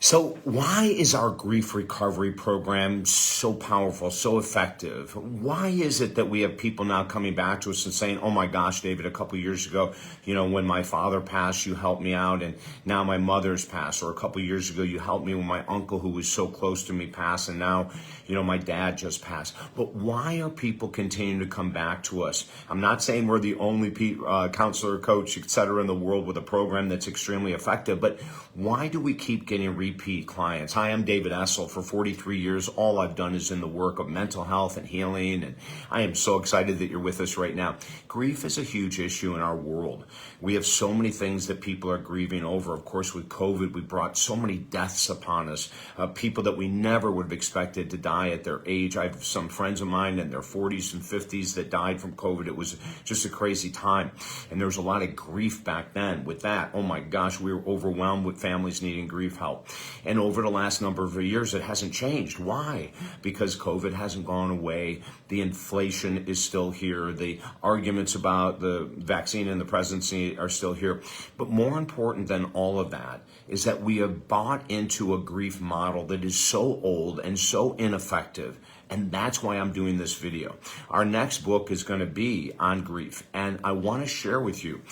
So why is our grief recovery program so powerful, so effective? Why is it that we have people now coming back to us and saying, oh my gosh, David, a couple years ago, when my father passed, you helped me out, and now my mother's passed. Or a couple years ago, you helped me when my uncle who was so close to me passed, and now, my dad just passed. But why are people continuing to come back to us? I'm not saying we're the only counselor, coach, etc. in the world with a program that's extremely effective, but why do we keep getting repeat clients? Hi, I'm David Essel. For 43 years, all I've done is in the work of mental health and healing, and I am so excited that you're with us right now. Grief is a huge issue in our world. We have so many things that people are grieving over. Of course, with COVID, we brought so many deaths upon us, people that we never would have expected to die at their age. I have some friends of mine in their 40s and 50s that died from COVID. It was just a crazy time, and there was a lot of grief back then. With that, oh my gosh, we were overwhelmed with families needing grief help. And over the last number of years, it hasn't changed. Why? Because COVID hasn't gone away. The inflation is still here. The arguments about the vaccine and the presidency are still here. But more important than all of that is that we have bought into a grief model that is so old and so ineffective. And that's why I'm doing this video. Our next book is going to be on grief. And I want to share with you,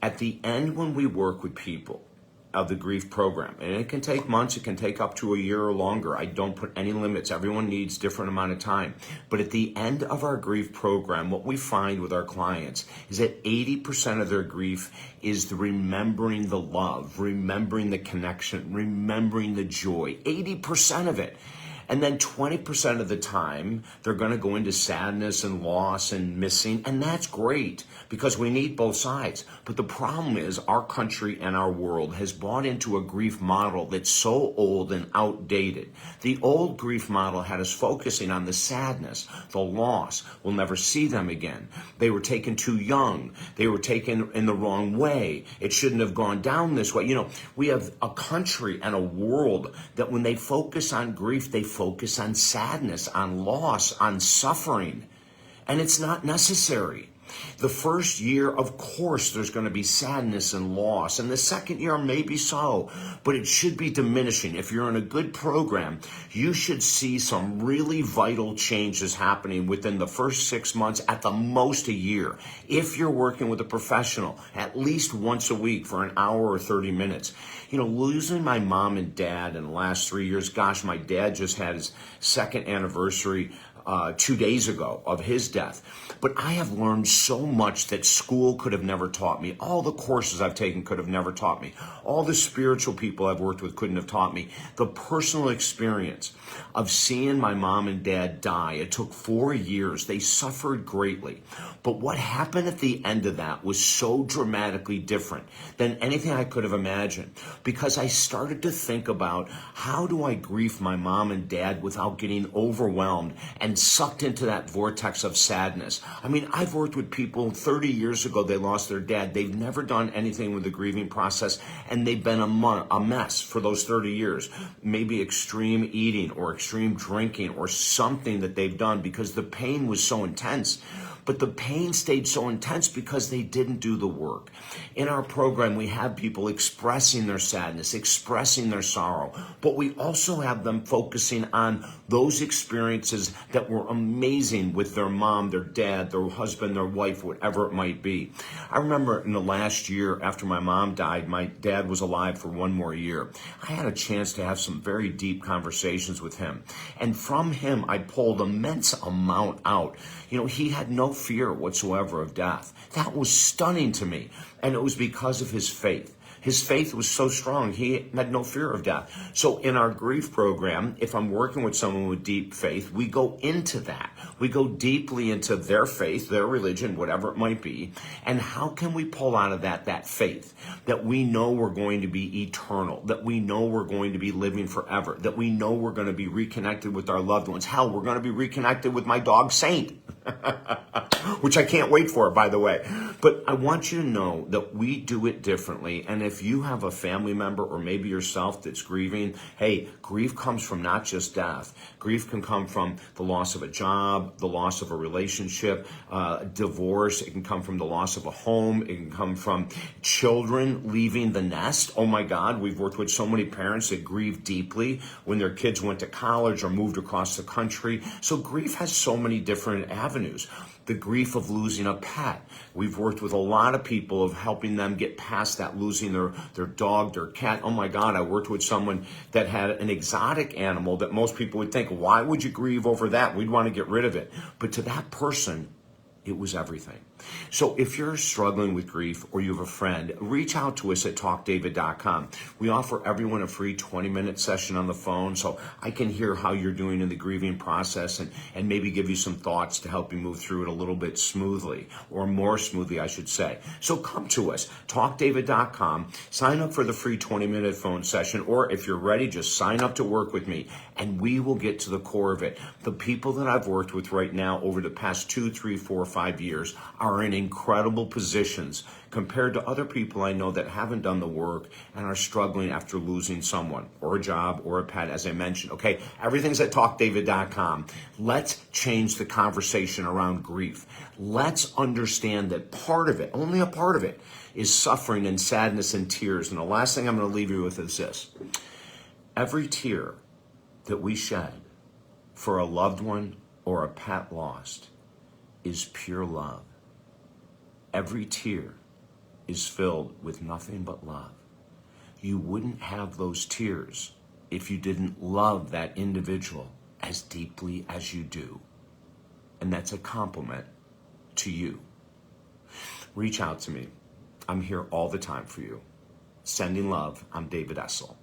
at the end when we work with people, of the grief program. And it can take months, it can take up to a year or longer. I don't put any limits. Everyone needs different amount of time. But at the end of our grief program, what we find with our clients is that 80% of their grief is the remembering the love, remembering the connection, remembering the joy. 80% of it. And then 20% of the time, they're going to go into sadness and loss and missing. And that's great because we need both sides. But the problem is our country and our world has bought into a grief model that's so old and outdated. The old grief model had us focusing on the sadness, the loss. We'll never see them again. They were taken too young. They were taken in the wrong way. It shouldn't have gone down this way. We have a country and a world that when they focus on grief, they focus on sadness, on loss, on suffering. And it's not necessary. The first year, of course, there's going to be sadness and loss. And the second year, maybe so. But it should be diminishing. If you're in a good program, you should see some really vital changes happening within the first 6 months, at the most a year. If you're working with a professional, at least once a week for an hour or 30 minutes. Losing my mom and dad in the last 3 years, gosh, my dad just had his second anniversary 2 days ago of his death. But I have learned so much that school could have never taught me. All the courses I've taken could have never taught me. All the spiritual people I've worked with couldn't have taught me. The personal experience of seeing my mom and dad die. It took 4 years. They suffered greatly. But what happened at the end of that was so dramatically different than anything I could have imagined. Because I started to think about, how do I grieve my mom and dad without getting overwhelmed and sucked into that vortex of sadness? I mean, I've worked with people 30 years ago, they lost their dad. They've never done anything with the grieving process, and they've been a mess for those 30 years. Maybe extreme eating or extreme drinking or something that they've done because the pain was so intense. But the pain stayed so intense because they didn't do the work. In our program, we have people expressing their sadness, expressing their sorrow, but we also have them focusing on those experiences that were amazing with their mom, their dad, their husband, their wife, whatever it might be. I remember in the last year after my mom died, my dad was alive for one more year. I had a chance to have some very deep conversations with him. And from him, I pulled immense amount out. He had no fear whatsoever of death. That was stunning to me. And it was because of his faith. His faith was so strong, he had no fear of death. So in our grief program, if I'm working with someone with deep faith, we go into that. We go deeply into their faith, their religion, whatever it might be. And how can we pull out of that faith? That we know we're going to be eternal, that we know we're going to be living forever, that we know we're going to be reconnected with our loved ones. Hell, we're going to be reconnected with my dog Saint. which I can't wait for, by the way. But I want you to know that we do it differently. And if you have a family member or maybe yourself that's grieving, hey, grief comes from not just death. Grief can come from the loss of a job, the loss of a relationship, divorce. It can come from the loss of a home. It can come from children leaving the nest. Oh my God, we've worked with so many parents that grieve deeply when their kids went to college or moved across the country. So grief has so many different avenues. The grief of losing a pet. We've worked with a lot of people of helping them get past that, losing their dog, their cat. Oh my God, I worked with someone that had an exotic animal that most people would think, why would you grieve over that? We'd want to get rid of it. But to that person, it was everything. So if you're struggling with grief or you have a friend, reach out to us at talkdavid.com. We offer everyone a free 20-minute session on the phone so I can hear how you're doing in the grieving process and maybe give you some thoughts to help you move through it a little bit smoothly, or more smoothly, I should say. So come to us, talkdavid.com, sign up for the free 20-minute phone session, or if you're ready, just sign up to work with me and we will get to the core of it. The people that I've worked with right now over the past 2, 3, 4, 5 years are in incredible positions compared to other people I know that haven't done the work and are struggling after losing someone or a job or a pet, as I mentioned. Okay, everything's at talkdavid.com. Let's change the conversation around grief. Let's understand that part of it, only a part of it, is suffering and sadness and tears. And the last thing I'm going to leave you with is this. Every tear that we shed for a loved one or a pet lost is pure love. Every tear is filled with nothing but love. You wouldn't have those tears if you didn't love that individual as deeply as you do. And that's a compliment to you. Reach out to me. I'm here all the time for you. Sending love, I'm David Essel.